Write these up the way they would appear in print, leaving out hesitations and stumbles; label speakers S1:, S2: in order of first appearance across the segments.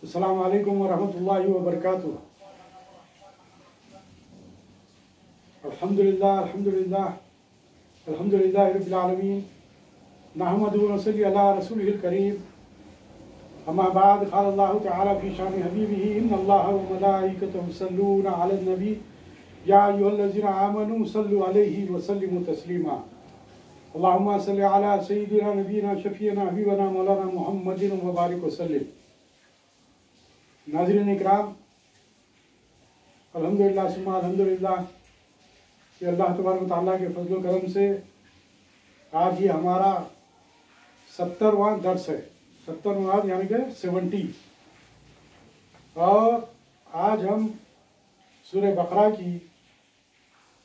S1: अस्सलामु अलैकुम वरहमतुल्लाहि वबरकातुहू। अल्हम्दुलिल्लाह अल्हम्दुलिल्लाह अल्हम्दुलिल्लाहि रब्बिल आलमीन नहमदुहु व नसल्ली अला रसूलिहिल करीम। अम्मा बाद क़ाल अल्लाहु तआला फ़ी शानि हबीबिही इन्नल्लाहा व मलाइकतहु युसल्लूना अलन नबी या अय्युहल्लज़ीना आमनू सल्लु अलैहि व सल्लिमू तस्लीमा। अल्लाहुम्मा सल्लि अला सय्यिदिना नबीना शफ़ीना हबीबना मौलाना मुहम्मदिन व बारिक व सल्लिम। नाज़रीन इकराम, अल्हम्दुलिल्लाह सुम्मा अल्हम्दुलिल्लाह कि अल्लाह तबारक व तआला के फज़ल व करम से आज ये हमारा 70वां दर्स है। 70वां यानी कि 70। और आज हम सूरह बकरा की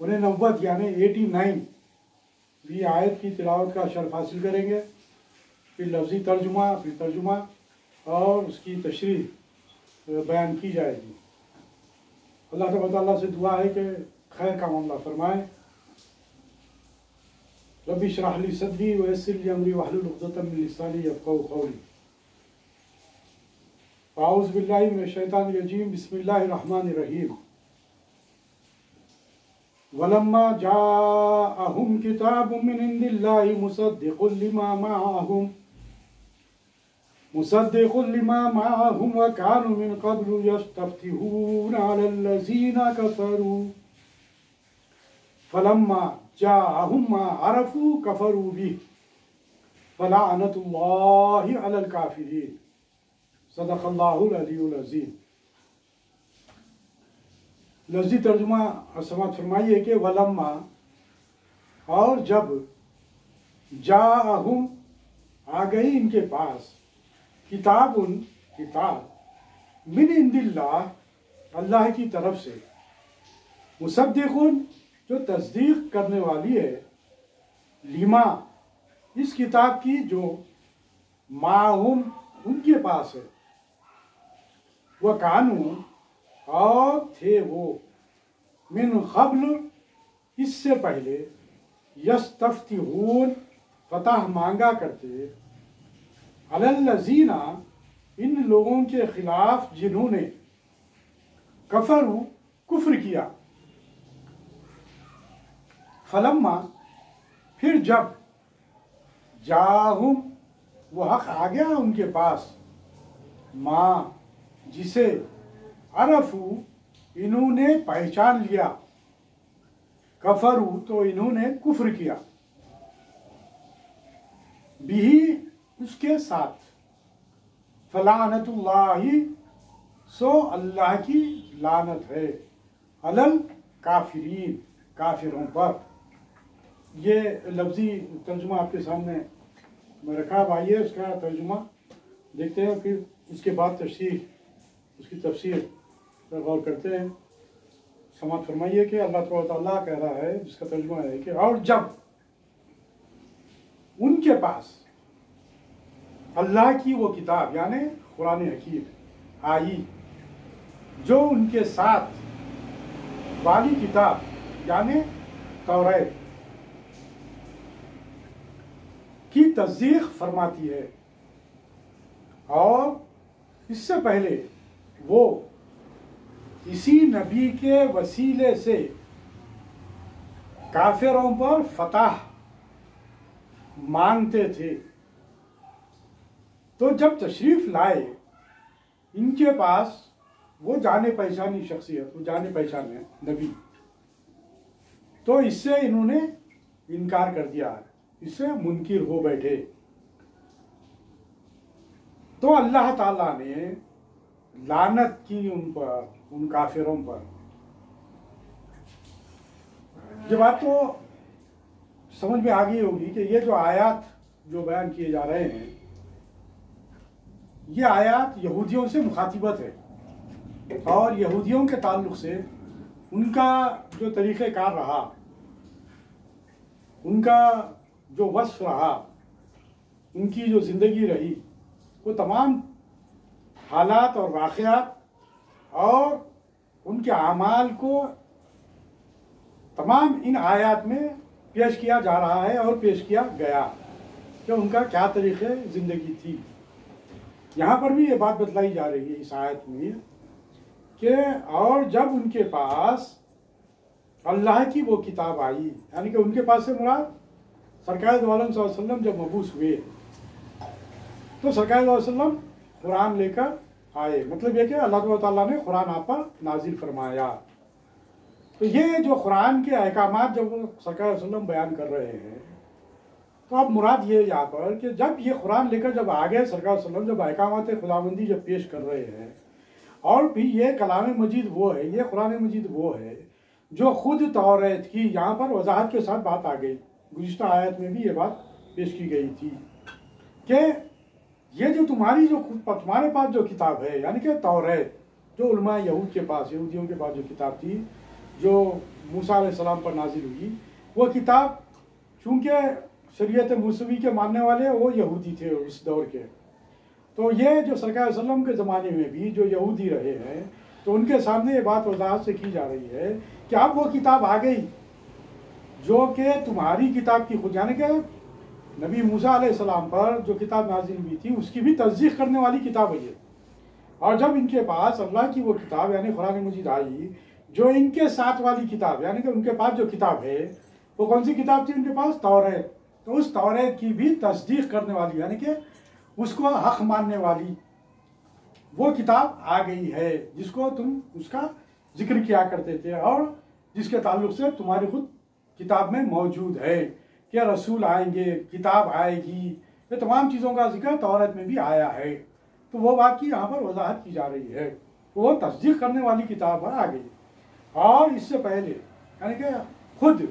S1: 89 यानी 89वीं आयत की तिलावत का शर्फ हासिल करेंगे। फिर लफ्ज़ी तर्जुमा, फिर तर्जुमा और उसकी तशरीह बयान की जाएगी। अल्लाह तआला से दुआ है कि खैर का मामला फरमाए। रब्बी इश्रह ली सदरी व यस्सिर ली अमरी वहलुल उक़दतम मिन लिसानी यफ़क़हू क़ौली। अऊज़ु बिल्लाहि मिनश शैतानिर रजीम, बिस्मिल्लाहिर रहमानिर रहीम। वलम्मा जाअहुम किताबुम मिन इंदिल्लाहि मुसद्दिक़ुन लिमा माअहुम व कानू मिन क़ब्लु यस्तफ़्तिहूना अलल्लज़ीना कफ़रू फलम्मा जाअहुम मा अरफ़ू कफ़रू बिही फ़लअनतुल्लाहि अलल काफ़िरीन। सदक़ल्लाहुल अलीयुल अज़ीम। लफ्ज़ी तर्जुमा समाअत फरमाइए कि वलम्मा, और जब, जाअहुम आ गई इनके पास, किताबुन किताब, मिन इंदिल्लाह अल्लाह की तरफ से, मुसद्दिक़ुन जो तस्दीक करने वाली है, लिमा इस किताब की जो माहुम उनके पास है, वह कानू और थे वो, मिन क़ब्ल इससे पहले, यस्तफ़्तिहून फतह मांगा करते, अलल्लज़ीना इन लोगों के खिलाफ जिन्होंने, कफरू कुफ्र किया, फलम्मा फिर जब, जाहुम वो हक आ गया उनके पास, माँ जिसे, अरफू इन्होंने पहचान लिया, कफरू तो इन्होंने कुफ्र किया, बिही उसके साथ, फलानतुल्लाहि सो अल्लाह की लानत है, अलल काफिरीन काफिरों पर। ये लफ्ज़ी तर्जुमा आपके सामने मैं रखा। आइए उसका तर्जुमा देखते हैं, फिर उसके बाद उसकी तफसीर पर गौर करते हैं। समाअत फरमाइए कि अल्लाह तआला कह रहा है, जिसका तर्जुमा है कि और जब उनके पास अल्लाह की वो किताब यानी कुरान हकीम आई, जो उनके साथ वाली किताब यानी तौरात की तस्दीक फरमाती है, और इससे पहले वो इसी नबी के वसीले से काफिरों पर फतह मांगते थे। तो जब तशरीफ लाए इनके पास वो जाने पहचानी शख्सियत, वो जाने पहचाने नबी, तो इससे इन्होंने इनकार कर दिया, इससे मुनकिर हो बैठे। तो अल्लाह ताला ने लानत की उन पर, उन काफिरों पर। ये बात तो समझ में आ गई होगी कि ये जो आयात जो बयान किए जा रहे हैं, ये आयात यहूदियों से मुखातिबत है, और यहूदियों के ताल्लुक से उनका जो तरीक़ेकार रहा, उनका जो वस्फ रहा, उनकी जो ज़िंदगी रही, वो तमाम हालात और वाक़यात और उनके आमाल को तमाम इन आयात में पेश किया जा रहा है और पेश किया गया कि उनका क्या तरीक़े ज़िंदगी थी। यहाँ पर भी ये बात बतलाई जा रही है इस आयत में कि और जब उनके पास अल्लाह की वो किताब आई, यानी कि उनके पास से मुराद सरकार दो आलम सल्लल्लाहु अलैहि वसल्लम जब मबूस हुए तो सरकार दो वसल्लम कुरान लेकर आए, मतलब ये कि अल्लाह ताला ने कुरान आप पर नाजिल फरमाया। तो ये जो कुरान के अहकामात जब सरकार वसल्लम बयान कर रहे हैं, तो अब मुराद ये यहाँ पर कि जब ये कुरान लेकर जब आगे सरकार वसल्लम जब अहकामात खुदाबंदी जब पेश कर रहे हैं, और भी ये कलाम मजीद वो है, ये कुरान मजीद वो है जो खुद तौरात की यहाँ पर वजाहत के साथ बात आ गई। गुज़िश्ता आयत में भी ये बात पेश की गई थी कि ये जो तुम्हारे पास जो किताब है, यानी कि तौरात, जो उलमा यहूद के पास, यहूदियों के पास जो किताब थी जो मूसा अलैहिस्सलाम पर नाजिल हुई, वो किताब चूँकि शरीयत मूसवी के मानने वाले वो यहूदी थे उस दौर के, तो ये जो सरकार वसल्लम के ज़माने में भी जो यहूदी रहे हैं, तो उनके सामने ये बात वजाहत से की जा रही है कि अब वो किताब आ गई जो कि तुम्हारी किताब की खुद, यानी कि नबी मूसा अलैहिस्सलाम पर जो किताब नाजिल हुई थी उसकी भी तस्दीक करने वाली किताब है ये। और जब इनके पास अल्लाह की वो किताब यानी कुरान मजीद आई, जो इनके साथ वाली किताब, यानी कि उनके पास जो किताब है वो कौन सी किताब थी उनके पास? तौरात। तो उस तौरात की भी तस्दीक करने वाली, यानी कि उसको हक मानने वाली वो किताब आ गई है जिसको तुम उसका जिक्र किया करते थे और जिसके ताल्लुक से तुम्हारी खुद किताब में मौजूद है कि रसूल आएंगे, किताब आएगी, ये तमाम चीज़ों का जिक्र तौरात में भी आया है। तो वो बात की यहाँ पर वजाहत की जा रही है, वो तस्दीक करने वाली किताब आ गई। और इससे पहले यानी कि खुद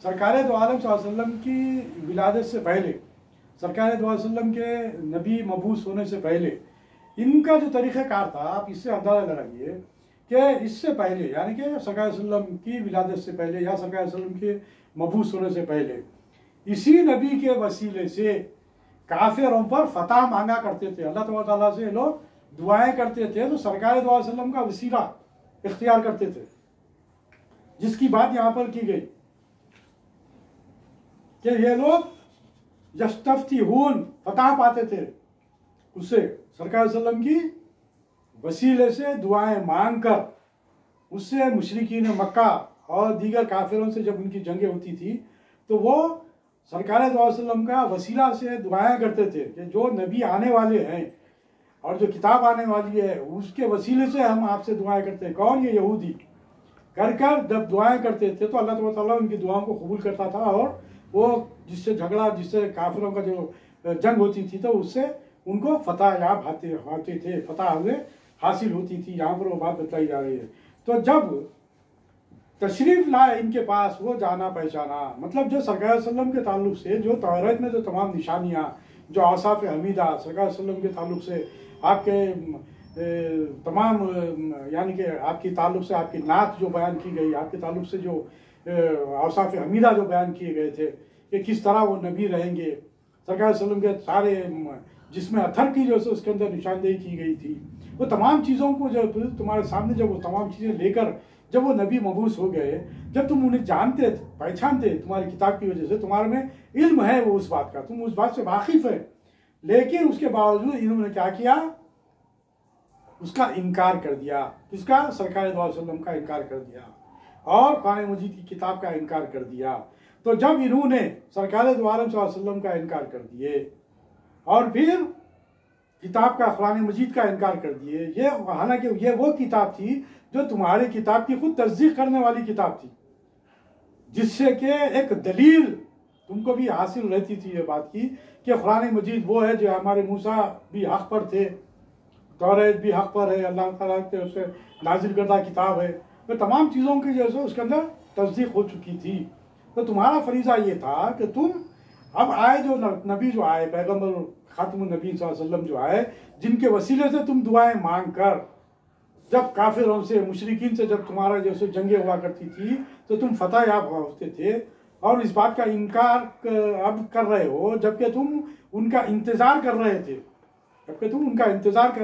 S1: सरकार दो आलम सल्लल्लाहु अलैहि वसल्लम की विलादत से पहले, सरकार दो आलम वसल्लम के नबी मबूस होने से पहले इनका जो तरीक़ाकार था, आप इससे अंदाज़ा लगाइए कि इससे पहले यानी कि सरकार वसल्लम की विलादत से पहले या सरकार वसल्लम के मबूस होने से पहले इसी नबी के वसीले से काफिरों पर फतह मांगा करते थे, अल्लाह ताला से लोग दुआएं करते थे, तो सरकार दो आलम वसल्लम का वसीला इख्तियार करते थे, जिसकी बात यहाँ पर की गई कि ये लोग यस्तफ्तिहून फतह पाते थे, उससे सरकार वसल्लम की वसीले से दुआएं मांग कर उससे मुशरिकीन मक्का और दीगर काफिरों से जब उनकी जंगें होती थी तो वो सरकार दो वसल्लम का वसीला से दुआएं करते थे कि जो नबी आने वाले हैं और जो किताब आने वाली है उसके वसीले से हम आपसे दुआएं करते हैं। कौन? ये यहूदी कर कर जब दुआएं करते थे तो अल्लाह ताला उनकी दुआओं को कबूल करता था और वो जिससे झगड़ा, जिससे काफिरों का जो जंग होती थी तो उससे उनको फतह याब आते थे, फतह हासिल होती थी। यहाँ पर वो बात बताई जा रही है। तो जब तशरीफ लाए इनके पास वो जाना पहचाना, मतलब जो सरकार वसल्लम के ताल्लुक से जो तौरात में जो तमाम निशानियाँ, जो औसाफ हमीदा सरकार वसल्लम के ताल्लुक से आपके तमाम यानी कि आपकी ताल्लुक से आपकी नात जो बयान की गई, आपके ताल्लुक से जो औसाफ हमीदा जो बयान किए गए थे कि किस तरह वो नबी रहेंगे, सरकार वसल्लम के सारे जिसमें अथर की जो उसके अंदर निशानदेही की गई थी, वो तमाम चीज़ों को जो तुम्हारे सामने जब वो तमाम चीज़ें लेकर जब वो नबी मबूस हो गए, जब तुम उन्हें जानते पहचानते तुम्हारी किताब की वजह से, तुम्हारे में इल्म है वो उस बात का, तुम उस बात से वाकिफ है, लेकिन उसके बावजूद इन्होंने क्या किया? उसका इनकार कर दिया। किसका? सरकार दो वसल्लम का इनकार कर दिया और कुरान मजीद की किताब का इनकार कर दिया। तो जब इन्होंने सरकार दो आलम सल्लल्लाहु अलैहि वसल्लम का इनकार कर दिए और फिर किताब का, कुरान मजीद का इनकार कर दिए, ये हालांकि ये वो किताब थी जो तुम्हारी किताब की खुद तस्दीक करने वाली किताब थी, जिससे कि एक दलील तुमको भी हासिल रहती थी ये बात की कि कुरान मजीद वो है जो हमारे मूसा भी हक पर थे, तौरात भी हक पर है, अल्लाह ताला के उससे नाजिल करदा किताब है, तो तमाम चीज़ों की जो है उसके अंदर तस्दीक हो चुकी थी। तो तुम्हारा फरीज़ा ये था कि तुम अब आए जो नबी जो आए, पैगम्बर खातमुन नबी सल्लल्लाहु अलैहि वसल्लम जो आए, जिनके वसीले से तुम दुआएं मांग कर जब काफिरों से, मुशरिकीन से जब तुम्हारा जैसे जंगें हुआ करती थी तो तुम फतह याब होते थे और इस बात का इनकार अब कर रहे हो जबकि तुम उनका इंतज़ार कर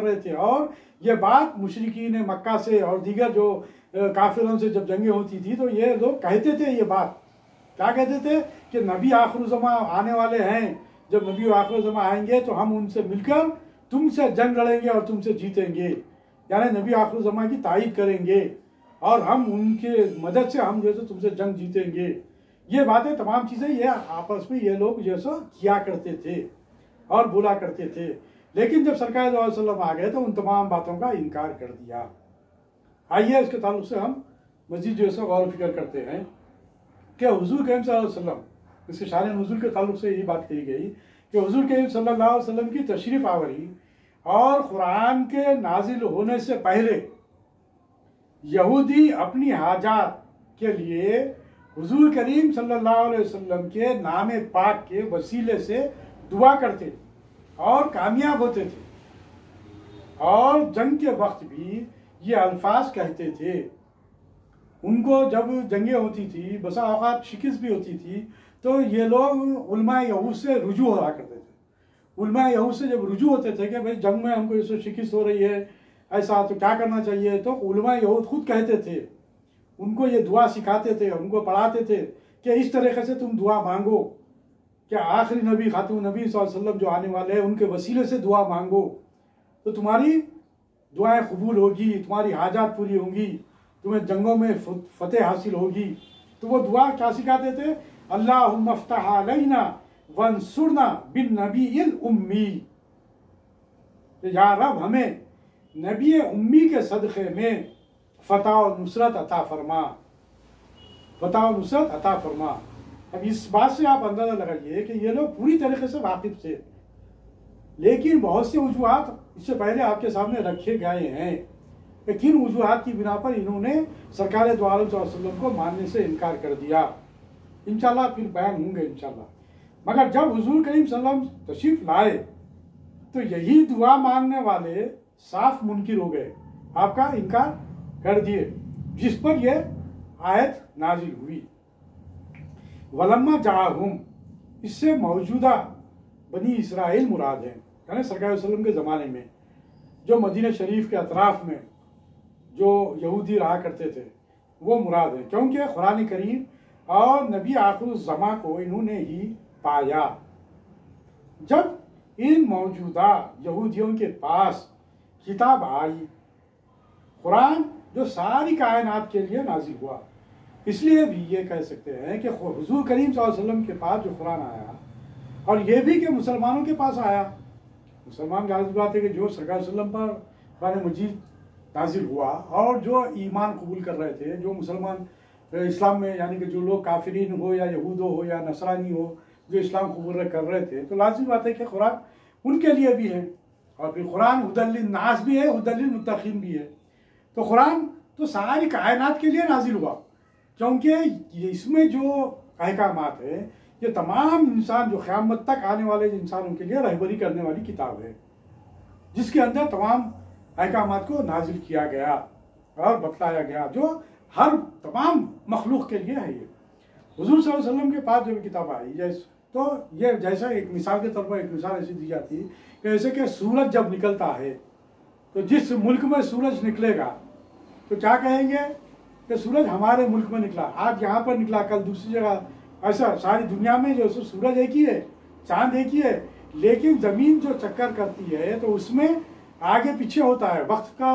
S1: रहे थे, और ये बात मुशरिकीन मक्का से और दीगर जो काफिरों से जब जंगें होती थी तो ये लोग कहते थे, ये बात क्या कहते थे कि नबी आखिर ज़मा आने वाले हैं, जब नबी आखिर ज़मा आएंगे तो हम उनसे मिलकर तुमसे जंग लड़ेंगे और तुमसे जीतेंगे, यानी नबी आखिर ज़मां की तायीद करेंगे और हम उनके मदद से हम जैसे तुमसे जंग जीतेंगे। ये बातें तमाम चीज़ें ये आपस में ये लोग जैसा किया करते थे और बोला करते थे। लेकिन जब सरकार सल्लल्लाहु अलैहि वसल्लम आ गए तो उन तमाम बातों का इनकार कर दिया। आइए इसके ताल्लुक से हम मज़ीद जो है गौर फिक्र करते हैं कि हुज़ूर करीम सल्लल्लाहु अलैहि वसल्लम, इसके शान नुज़ूल के ताल्लुक से यही बात कही गई कि हुज़ूर करीम सल्लल्लाहु अलैहि वसल्लम की तशरीफ़ आवरी और कुरान के नाजिल होने से पहले यहूदी अपनी हाजात के लिए हुज़ूर करीम सल्लल्लाहु अलैहि वसल्लम के नाम पाक के वसीले से दुआ करते और कामयाब होते थे, और जंग के वक्त भी ये अल्फाज कहते थे। उनको जब जंगें होती थी, बसा औकात शिकस्त भी होती थी, तो ये लोग उलमा यहूद से रुजू हो रहा करते थे। उलमा यहूद से जब रुजू होते थे कि भाई जंग में हमको इससे शिकस्त हो रही है, ऐसा तो क्या करना चाहिए, तो उलमा यहूद खुद कहते थे, उनको ये दुआ सिखाते थे, उनको पढ़ाते थे कि इस तरीके से तुम दुआ मांगो कि आखिरी नबी खातून नबी सल्लल्लाहु अलैहि वसल्लम जो आने वाले हैं उनके वसीले से दुआ मांगो तो तुम्हारी दुआएं कबूल होगी, तुम्हारी हाजात पूरी होंगी, तुम्हें जंगों में फतेह हासिल होगी। तो वो दुआ क्या सिखाते थे? अल्लाहुम्मा फ़्तह अलैना वंसुरना बिन नबील उम्मी, या रब हमें नबी उम्मी के सदक़े में फ़तह और नुसरत अता फरमा, फ़तह और नुसरत अता फरमा। अब इस बात से आप अंदाज़ा लगाइए कि ये लोग पूरी तरीके से वाकिफ थे, लेकिन बहुत से वजूहात इससे पहले आपके सामने रखे गए हैं कि किन वजूहात की बिना पर इन्होंने सरकार दो आलम सल्लल्लाहु अलैहि वसल्लम को मानने से इनकार कर दिया। इंशाल्लाह फिर बयान होंगे इंशाल्लाह। मगर जब हुजूर करीम सल्लल्लाहु अलैहि वसल्लम तशरीफ लाए तो यही दुआ मांगने वाले साफ मुनकिर हो गए, आपका इनकार कर दिए, जिस पर यह आयत नाजिल हुई। वलम्मा जाहुम, इससे मौजूदा बनी इसराइल मुराद है, यानी सरकार वसल्लम के ज़माने में जो मदीना शरीफ के अतराफ में जो यहूदी रहा करते थे वो मुराद है, क्योंकि कुरान करीम और नबी आखिर ज़मां को इन्होंने ही पाया। जब इन मौजूदा यहूदियों के पास किताब आई, कुरान जो सारी कायनात के लिए नाजिल हुआ, इसलिए भी ये कह सकते हैं कि हुजूर करीम सल्लल्लाहु अलैहि वसल्लम के पास जो कुरान आया, और ये भी कि मुसलमानों के पास आया। मुसलमान जाहिर बात है कि जो सरकार वसल्लम पर कुरान मजीद नाजिल हुआ और जो ईमान कबूल कर रहे थे, जो मुसलमान इस्लाम में, यानी कि जो लोग काफिरीन हो या यहूदो हो या नसरानी हो, जो इस्लाम कबूल कर रहे थे, तो लाजिम बात है कि कुरान उनके लिए भी है, और फिर कुरान हुदल लिन्नास भी है, हुदल लिलमुत्तकीन भी है। तो कुरान तो सारी कायनात के लिए नाजिल हुआ, क्योंकि इसमें जो अहकामात है ये तमाम इंसान जो क़यामत तक आने वाले इंसानों के लिए रहबरी करने वाली किताब है, जिसके अंदर तमाम अहकामात को नाजिल किया गया और बतलाया गया, जो हर तमाम मखलूक के लिए है। ये हुजूर सल्लल्लाहु अलैहि वसल्लम के पास जब किताब आई, जैसे तो ये जैसा एक मिसाल के तौर पर एक मिसाल ऐसी दी जाती है कि जैसे कि सूरज जब निकलता है तो जिस मुल्क में सूरज निकलेगा तो क्या कहेंगे कि सूरज हमारे मुल्क में निकला, आज यहाँ पर निकला, कल दूसरी जगह। ऐसा सारी दुनिया में जो सूरज एक ही है, चांद एक ही है, लेकिन ज़मीन जो चक्कर करती है तो उसमें आगे पीछे होता है, वक्त का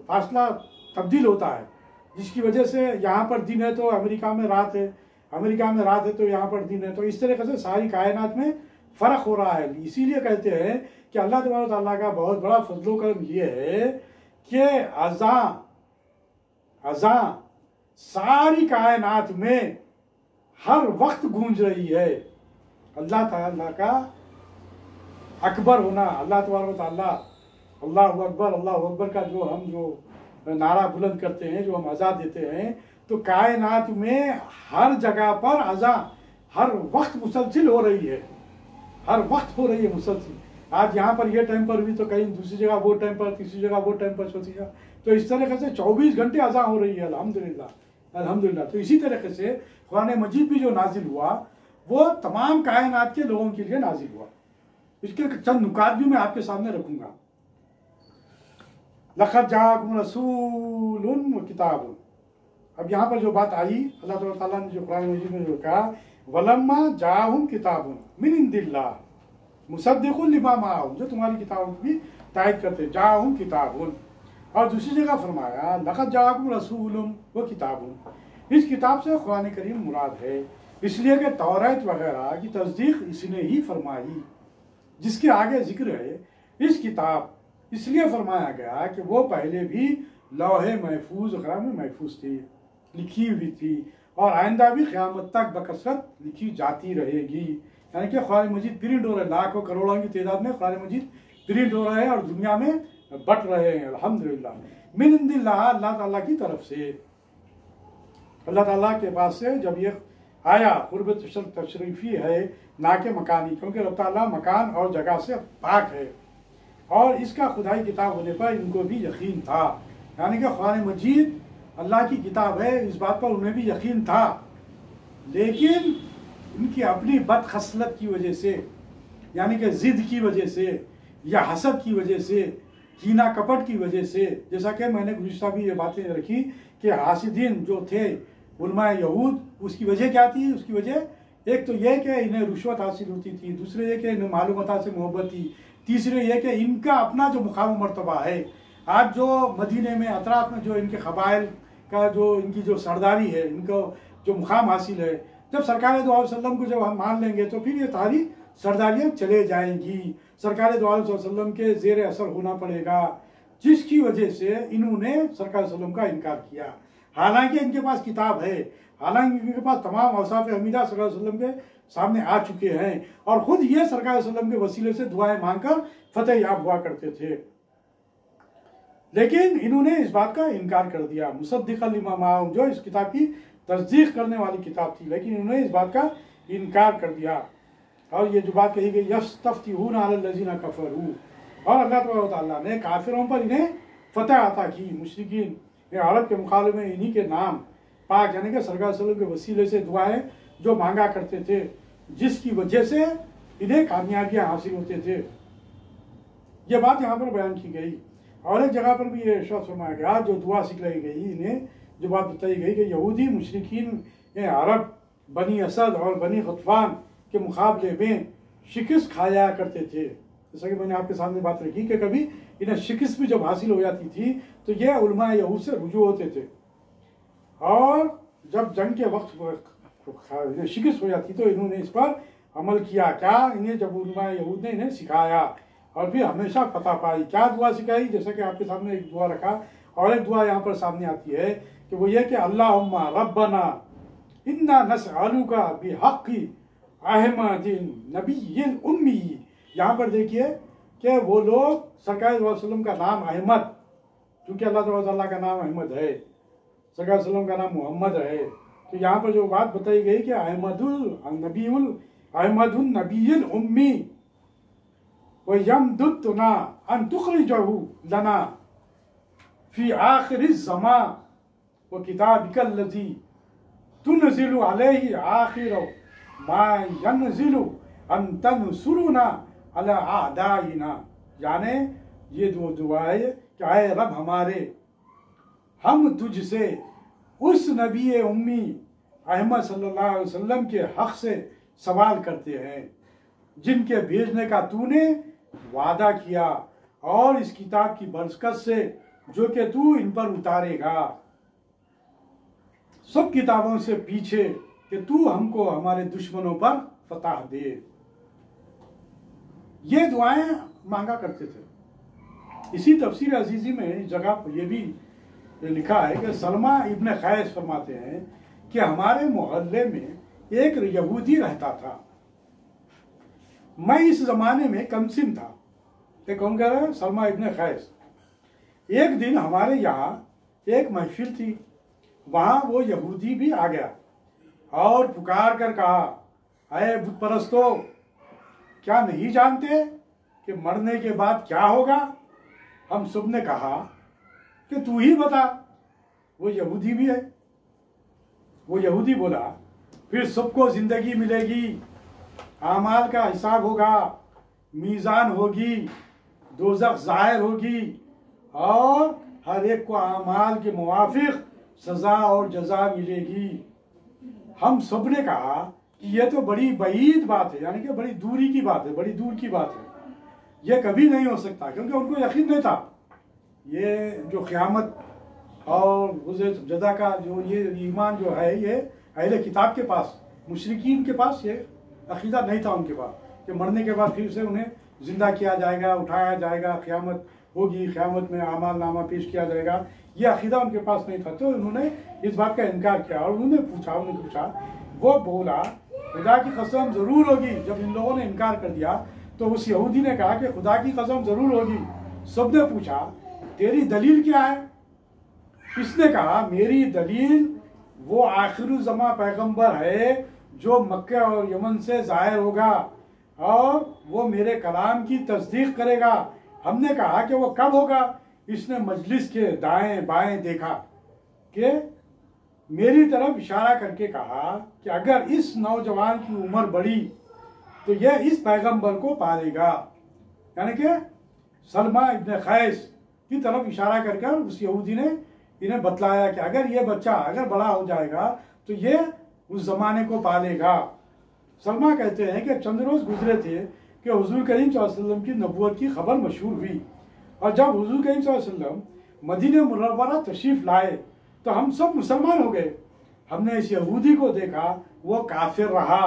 S1: फासला तब्दील होता है, जिसकी वजह से यहाँ पर दिन है तो अमेरिका में रात है, अमेरिका में रात है तो यहाँ पर दिन है। तो इस तरीके से सारी कायनात में फ़र्क हो रहा है। इसीलिए कहते हैं कि अल्लाह तबारक व तआला का बहुत बड़ा फजल करम ये है कि अज़ां सारी कायनात में हर वक्त गूंज रही है। अल्लाह ताला का अकबर होना, अल्लाह तबारक व तआला अल्लाहु अकबर का जो नारा बुलंद करते हैं, जो हम अज़ा देते हैं, तो कायनात में हर जगह पर अज़ा हर वक्त मुसलसिल हो रही है, हर वक्त हो रही है मुसलसिल। आज यहाँ पर ये टाइम पर हुई तो कहीं दूसरी जगह वो टाइम पर, तीसरी जगह वो टाइम पर, चौथी जगह, तो इस तरीके से 24 घंटे अज़ा हो रही है। अल्हम्दुलिल्लाह अल्हम्दुलिल्लाह। तो इसी तरीके से कुरान मजीद भी जो नाजिल हुआ वो तमाम कायनात के लोगों के लिए नाजिल हुआ। इसके चंद नुकात भी मैं आपके सामने रखूँगा। लक़द जाअकुम रसूलुन व किताबुन, अब यहाँ पर जो बात आई, अल्लाह ताला ने जो कुरान मजीद में जो कहा, वलम्मा जाअहुम किताबुन मिन इंदिल्लाह मुसद्दिकुन लिमा माअहुम, जो तुम्हारी किताबों की तायद करते जाहुम किताबुन। और दूसरी जगह फरमाया लक़द जाअकुम रसूलुम व किताबुन। इस किताब से कुरान करीम मुराद है, इसलिए कि तौरात वगैरह की तस्दीक इसने ही फरमाई। जिसके आगे जिक्र है इस किताब इसलिए फरमाया गया कि वो पहले भी लौहे महफूज वगैरह में महफूज थी, लिखी हुई थी, और आइंदा भी क़यामत तक बकसरत लिखी जाती रहेगी। यानी कि कुरान मजीद प्रिंट हो रहा है, लाखों करोड़ों की तादाद में कुरान मजीद प्रिंट हो रहा है और दुनिया में बट रहे हैं अल्हम्दुलिल्लाह मिन इंदिल्लाह, अल्लाह ताला की तरफ से। अल्लाह ताला के पास से जब ये आया कुर्ब तशरीफ़ी है ना के मकानी, क्योंकि अल्लाह ताला मकान और जगह से पाक है और इसका खुदाई किताब होने पर इनको भी यकीन था। यानी कि कुरान मजीद अल्लाह की किताब है, इस बात पर उन्हें भी यकीन था, लेकिन इनकी अपनी बदखसलत की वजह से, यानी कि ज़िद की वजह से या हसद की वजह से, कीना कपट की वजह से, जैसा कि मैंने गुज़िश्ता भी ये बातें रखी कि हासिदीन जो थे उलमा यहूद, उसकी वजह क्या थी? उसकी वजह एक तो यह कि इन्हें रुश्वत हासिल होती थी, दूसरे ये कि इन्हें मालूमात से मोहब्बत थी, तीसरे ये कि इनका अपना जो मुकाम मर्तबा है, आज जो मदीने में अतराफ में जो इनके कबाइल का जो इनकी जो सरदारी है, इनको जो मुकाम हासिल है, जब सरकार दो वसल्लम को जब हम मान लेंगे तो फिर ये सारी सरदारियाँ चले जाएंगी, सरकार दो वसल्लम के ज़ेर असर होना पड़ेगा, जिसकी वजह से इन्होंने सरकार वसल्लम का इनकार किया। हालांकि इनके पास किताब है, हालांकि इनके पास तमाम औसाफ हमीदा सरकार वसल्लम के सामने आ चुके हैं और ख़ुद ये सरकार वसल्लम के वसीले से दुआएं मांगकर फतेह याब हुआ करते थे, लेकिन इन्होंने इस बात का इनकार कर दिया। मुसद्दिक़न लिमा माअहुम, जो इस किताब की तस्दीक करने वाली किताब थी, लेकिन इन्होंने इस बात का इनकार कर दिया। और ये जो बात कही गई यस्तफ्तिहूना अलल्लज़ीना कफ़रू, और अल्लाह ताला ने काफिरों पर इन्हें फतह अता की। मुशरिकीन अरब के मुकाबले में इन्हीं के नाम पाक यानी कि सरकार वसल्लम के वसीले से दुआएं जो मांगा करते थे, जिसकी वजह से इन्हें कामयाबियाँ हासिल होते थे। ये बात यहाँ पर बयान की गई और एक जगह पर भी ये इरशाद फरमाया गया, जो दुआ सिखलाई गई इन्हें, जो बात बताई गई कि यहूदी मुशरिकीन अरब बनी असद और बनी गतफान के मुकाबले में शिकस्त खाया करते थे। जैसा कि मैंने आपके सामने बात रखी कि कभी इन्हें शिकस्त भी जब हासिल हो जाती थी तो ये उलमा यहूद से रुजू होते थे, और जब जंग के वक्त इन्हें शिकस्त हो जाती तो इन्होंने इस पर अमल किया। क्या? इन्हें जब उलमा यहूद ने इन्हें सिखाया और फिर हमेशा फतह पाई। क्या दुआ सिखाई? जैसा कि आपके सामने एक दुआ रखा और एक दुआ यहाँ पर सामने आती है कि वो ये कि अल्लाहुम्मा रब्बना इन्ना नसअलुका बिहक़्क़ि अहमदिन नबिय्यिल उम्मी। यहाँ पर देखिए कि वो लोग सरकार वसल्लम का नाम अहमद, क्योंकि अल्लाह ताला का नाम अहमद है, सरकार वसल्लम का नाम मोहम्मद है, तो यहाँ पर जो बात बताई गई कि अहमदुन नबिय्यिल उम्मी व यमदुतना अन तुखरिजहु लना फी आखिर ज़मान व किताबिकल लज़ी तुनज़िलु अलैहि आखिर मा यनज़िलु अन तनसुरुना अला आदाइना। यानी ये दो दुआएं कि आए रब हमारे, हम तुझसे उस नबी उम्मी अहमद सल्लल्लाहु अलैहि वसल्लम के हक़ से सवाल करते हैं जिनके भेजने का तूने वादा किया, और इस किताब की बरकत से जो कि तू इन पर उतारेगा, सब किताबों से पीछे कि तू हमको हमारे दुश्मनों पर फतह दे। ये दुआएं मांगा करते थे। इसी तफसीर अजीज़ी में इस जगह पर यह भी लिखा है कि सलमा इब्न खैस फरमाते हैं कि हमारे मोहल्ले में एक यहूदी रहता था, मैं इस ज़माने में कमसिन था। ये कौन कह रहा है? सलमा इब्न खैस। एक दिन हमारे यहाँ एक महफिल थी, वहाँ वो यहूदी भी आ गया और पुकार कर कहा, अरे बुत परस्तों, क्या नहीं जानते कि मरने के बाद क्या होगा? हम सब ने कहा कि तू ही बता। वो यहूदी भी है। वो यहूदी बोला, फिर सबको जिंदगी मिलेगी, आमाल का हिसाब होगा, मीज़ान होगी, दोज़ख ज़ाहिर होगी और हर एक को आमाल के मुवाफिक सज़ा और जज़ा मिलेगी। हम सब ने कहा कि यह तो बड़ी बईद बात है, यानी कि बड़ी दूरी की बात है, बड़ी दूर की बात है। ये कभी नहीं हो सकता, क्योंकि उनको यकीन नहीं था ये जो क़यामत और गुज़र जदा का जो ये ईमान जो है ये अहले किताब के पास, मुशरिकीन के पास ये अकीदा नहीं था उनके पास कि मरने के बाद फिर से उन्हें ज़िंदा किया जाएगा, उठाया जाएगा, क़यामत होगी, क़यामत में आमाल नामा पेश किया जाएगा, ये अकीदा उनके पास नहीं था। तो उन्होंने इस बात का इनकार किया और उन्होंने पूछा, वो बोला खुदा की कसम ज़रूर होगी। जब इन लोगों ने इनकार कर दिया तो उस यहूदी ने कहा कि खुदा की कसम ज़रूर होगी। सब ने पूछा तेरी दलील क्या है? इसने कहा मेरी दलील वो आखिरुज़्ज़मा पैगंबर है जो मक्का और यमन से ज़ाहिर होगा और वो मेरे कलाम की तस्दीक करेगा। हमने कहा कि वो कब होगा? इसने मजलिस के दाएं बाएं देखा कि मेरी तरफ इशारा करके कहा कि अगर इस नौजवान की उम्र बढ़ी तो यह इस पैगंबर को पालेगा, यानी कि सलमा इब्न खैस की तरफ इशारा करके उस यहूदी ने इन्हें बतलाया कि अगर ये बच्चा अगर बड़ा हो जाएगा तो ये उस जमाने को पालेगा। सलमा कहते हैं कि चंद रोज गुजरे थे कि हुजूर करीम सल्लल्लाहु अलैहि वसल्लम की नबूवत की खबर मशहूर हुई और जब हुजूर करीम सल्लल्लाहु अलैहि वसल्लम मदीने मुनव्वरा तशरीफ लाए तो हम सब मुसलमान हो गए। हमने इस यहूदी को देखा, वो काफिर रहा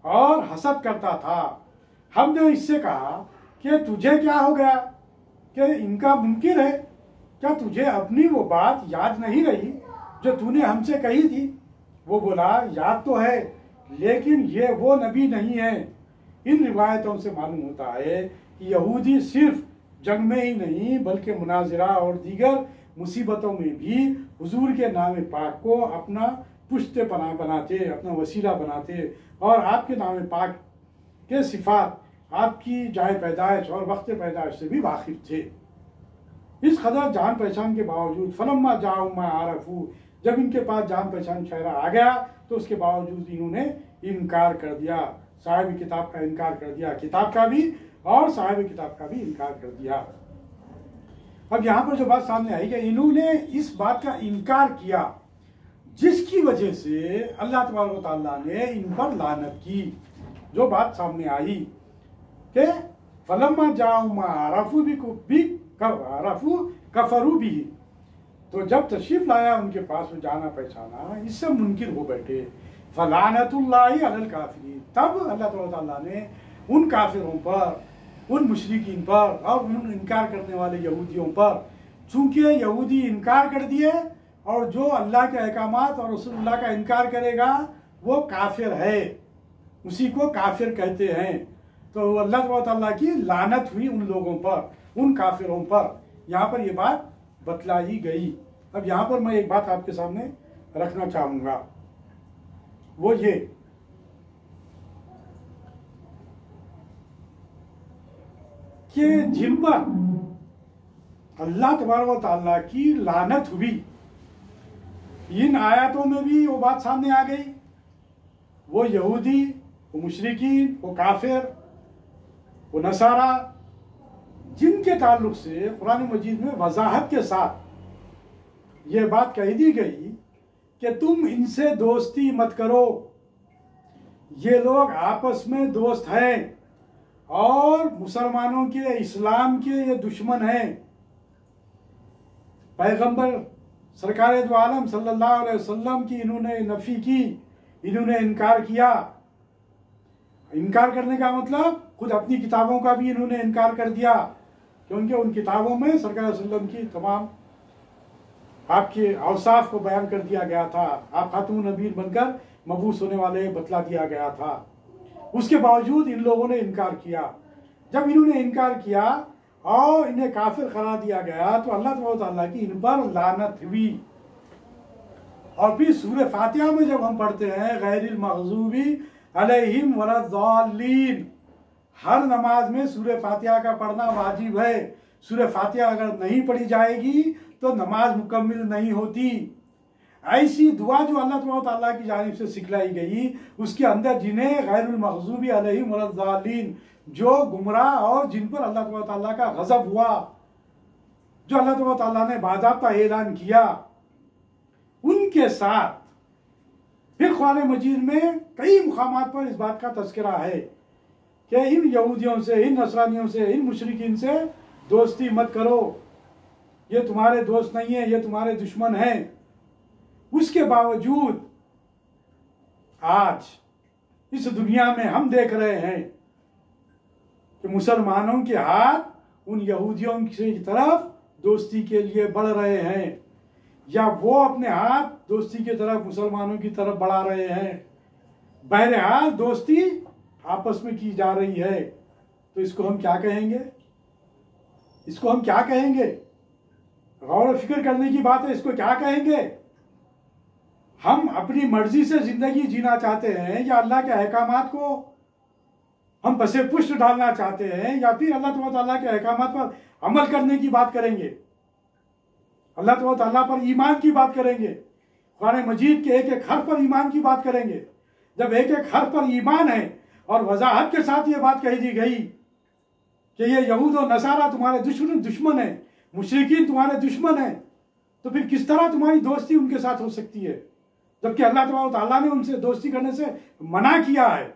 S1: और हसद करता था। हमने इससे कहा कि तुझे क्या हो गया कि इनका मुनकिर है? क्या तुझे अपनी वो बात याद नहीं रही जो तूने हमसे कही थी? वो बोला याद तो है, लेकिन ये वो नबी नहीं है। इन रिवायतों से मालूम होता है कि यहूदी सिर्फ जंग में ही नहीं बल्कि मुनाजरा और दीगर मुसीबतों में भी हुजूर के नाम पाक को अपना पुश्ते पनाह बनाते, अपना वसीला बनाते और आपके नाम पाक के सिफात, आपकी जाए पैदाइश और वक्त पैदाइश से भी वाकिफ थे। इस कदर जान पहचान के बावजूद फलम्मा जाउम्मा आरफू, जब इनके पास जान पहचान चेहरा आ गया तो उसके बावजूद इन्होंने इनकार कर दिया, साहिब किताब का इनकार कर दिया, किताब का भी और साहिब किताब का भी इनकार कर दिया। अब यहाँ पर जो बात सामने आई कि इन्होंने इस बात का इनकार किया जिसकी वजह से अल्लाह तबारक व तआला ने इन पर लानत की। जो बात सामने आई कि फलम्मा जाउम्मा आरफू भी कफरू भी, तो जब तशरीफ लाया उनके पास वो जाना पहचाना, इससे मुनकिर हो बैठे। फलानतुल्लाहि अलल काफिरीन, तब अल्लाह ताला ने उन काफिरों पर, उन मुशरिकीन पर और उन इनकार करने वाले यहूदियों पर, चूंकि यहूदी इनकार कर दिए और जो अल्लाह के अहकामात और रसूलुल्लाह का इनकार करेगा वो काफिर है, उसी को काफिर कहते हैं। तो अल्लाह ताला की लानत हुई उन लोगों पर, उन काफिरों पर। यहाँ पर ये बात बतलाई गई। अब यहाँ पर मैं एक बात आपके सामने रखना चाहूँगा, वो ये कि जिन पर अल्लाह तबारक व तआला की लानत हुई, इन आयतों में भी वो बात सामने आ गई। वो यहूदी, वो मुशरिकीन, वो काफिर, वो नसारा, जिनके ताल्लुक से कुरान मजीद में वजाहत के साथ ये बात कह दी गई कि तुम इनसे दोस्ती मत करो, ये लोग आपस में दोस्त हैं और मुसलमानों के, इस्लाम के ये दुश्मन हैं। पैगंबर सरकार दो आलम सल्लल्लाहु अलैहि वसल्लम की इन्होंने नफी की, इन्होंने इनकार किया। इनकार करने का मतलब खुद अपनी किताबों का भी इन्होंने इनकार कर दिया, क्योंकि उन किताबों में सरकार वसल्लम की तमाम आपके औसाफ को बयान कर दिया गया था। आप खातून नबी बनकर मबूस होने वाले बतला दिया गया था। उसके बावजूद इन लोगों ने इनकार किया। जब इन्होंने इनकार किया और इन्हें काफिर करार दिया गया तो अल्लाह ताला की इन पर लानत हुई। और फिर सूरह फातिहा में जब हम पढ़ते हैं गैरिल मग़ज़ूबी अलैहिम वलद्दाल्लीन, हर नमाज में सूरह फातिहा का पढ़ना वाजिब है। सूरह फातिहा अगर नहीं पढ़ी जाएगी तो नमाज मुकम्मिल नहीं होती। ऐसी दुआ जो अल्लाह ताला की जानिब से सिखलाई गई, उसके अंदर जिन्हें गैरुल मग़ज़ूबी अलैहिम वलद्दाल्लीन, जो गुमराह और जिन पर अल्लाह ताला का गज़ब हुआ, जो अल्लाह ताला ने बाज़ाब्ता ऐलान किया, उनके साथ फिर कुरान मजीद में कई मुकामात पर इस बात का तज़किरा है कि इन यहूदियों से, इन नसरानियों से, इन मुशरिकीन से दोस्ती मत करो, ये तुम्हारे दोस्त नहीं है, ये तुम्हारे दुश्मन हैं। उसके बावजूद आज इस दुनिया में हम देख रहे हैं कि मुसलमानों के हाथ उन यहूदियों की तरफ दोस्ती के लिए बढ़ रहे हैं, या वो अपने हाथ दोस्ती की तरफ मुसलमानों की तरफ बढ़ा रहे हैं। बहरहाल दोस्ती आपस में की जा रही है। तो इसको हम क्या कहेंगे? इसको हम क्या कहेंगे? गौर व फिक्र करने की बात है। इसको क्या कहेंगे? हम अपनी मर्जी से जिंदगी जीना चाहते हैं, या अल्लाह के अहकामात को हम पसे पुष्ट डालना चाहते हैं, या फिर अल्लाह ताला के अहकामात पर अमल करने की बात करेंगे, अल्लाह ताला पर ईमान की बात करेंगे, कुरान मजीद के एक एक हर्फ पर ईमान की बात करेंगे। जब एक एक हर्फ पर ईमान है और वजाहत के साथ ये बात कही दी गई कि ये यहूद और नसारा तुम्हारे दुश्मन है, मुशरिकीन तुम्हारे दुश्मन है, तो फिर किस तरह तुम्हारी दोस्ती उनके साथ हो सकती है, जबकि अल्लाह ताला ने उनसे दोस्ती करने से मना किया है,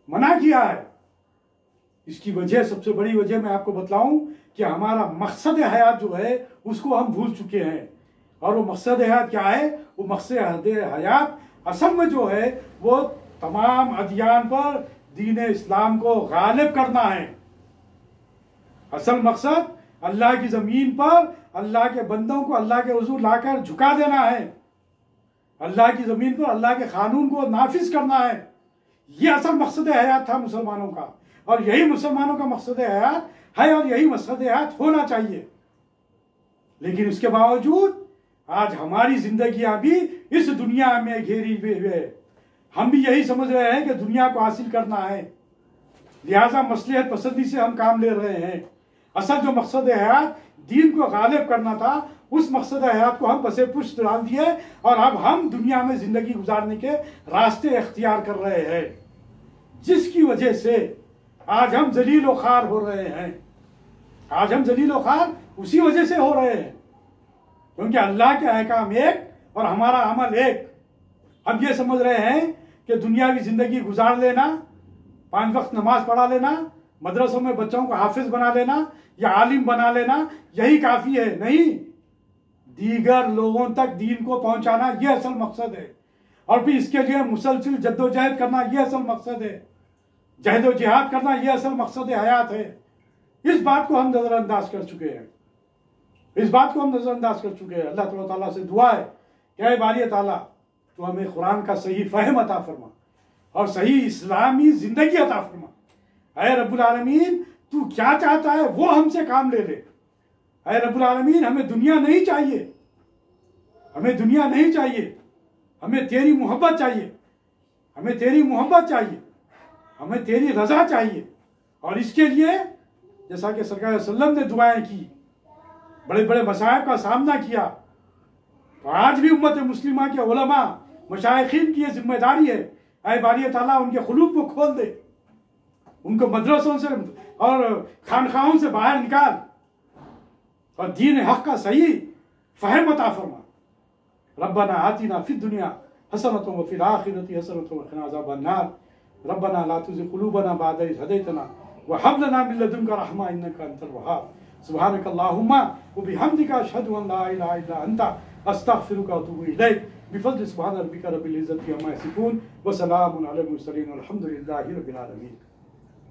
S1: मना किया है। इसकी वजह, सबसे बड़ी वजह मैं आपको बतलाऊं कि हमारा मकसद हयात जो है उसको हम भूल चुके हैं। और वो मकसद हयात क्या है? वो मकसद हयात असल में जो है वो तमाम अदियान पर दीन इस्लाम को गालिब करना है। असल मकसद अल्लाह की जमीन पर अल्लाह के बंदों को अल्लाह के हुजूर लाकर झुका देना है, अल्लाह की जमीन पर अल्लाह के कानून को नाफिज करना है। ये असल मकसद हयात था मुसलमानों का, और यही मुसलमानों का मकसद हयात है, और यही मकसद हयात होना चाहिए। लेकिन उसके बावजूद आज हमारी जिंदगियां भी इस दुनिया में घेरी हुई है। हम भी यही समझ रहे हैं कि दुनिया को हासिल करना है, लिहाजा मसलहत पसंदी से हम काम ले रहे हैं। असल जो मकसद हयात दीन को गालिब करना था, उस मकसद हयात को हम पसे पुष्ट डाल दिए, और अब हम दुनिया में जिंदगी गुजारने के रास्ते इख्तियार कर रहे हैं, जिसकी वजह से आज हम जलील व खार हो रहे हैं। आज हम जलील व खार उसी वजह से हो रहे हैं क्योंकि अल्लाह के अहकाम एक और हमारा अमल एक। हम ये समझ रहे हैं कि दुनियावी जिंदगी गुजार लेना, 5 वक्त नमाज पढ़ा लेना, मदरसों में बच्चों को हाफिज बना लेना या आलिम बना लेना, यही काफी है। नहीं, दीगर लोगों तक दीन को पहुंचाना यह असल मकसद है, और फिर इसके लिए मुसलसिल जद्दोजहद करना यह असल मकसद है, जहदो जिहाद करना यह असल मकसद हयात है। इस बात को हम नजरअंदाज कर चुके हैं, इस बात को हम नजरअंदाज कर चुके हैं। अल्लाह ताला से दुआ है कि बारी ताला तो हमें कुरान का सही फहम अता फरमा और सही इस्लामी जिंदगी अता फरमा। ऐ रब्बुल आलमीन, तू क्या चाहता है वो हमसे काम ले ले। ऐ रब्बुल आलमीन, हमें दुनिया नहीं चाहिए, हमें दुनिया नहीं चाहिए, हमें तेरी मोहब्बत चाहिए, हमें तेरी मोहब्बत चाहिए, हमें तेरी रजा चाहिए। और इसके लिए जैसा कि सरकार सल्लम ने दुआएं की, बड़े बड़े मसाइब का सामना किया, तो आज भी उम्मत मुस्लिमा के उलमा मशाइखीन की ये जिम्मेदारी है, ऐ बारी ताला उनके खुलूब को खोल दे, उनको मदरसों से और खानखाहों से बाहर निकाल और दीन हक का सही फहम अता फरमा। रब्बना आतिना फिद दुनिया हसनतुम व फिल आखिरति हसनतुम व क़िना अज़ाबन्नार। रब्बना ला तुज़िग़ क़ुलूबना बअद इज़ हदैतना व हब लना मिन लदुनका रहमा इन्नका अंतल वहाब। सुब्हानक अल्लाहुम्मा व बिहम्दिका अशहदु अन ला इलाहा इल्ला अंता अस्तग़फिरुका व अतूबु इलैक। बिफज़्लि सुब्हान रब्बिका रब्बिल इज़्ज़ति अम्मा यसिफून व सलामुन अलल मुरसलीन वल्हम्दुलिल्लाहि रब्बिल आलमीन।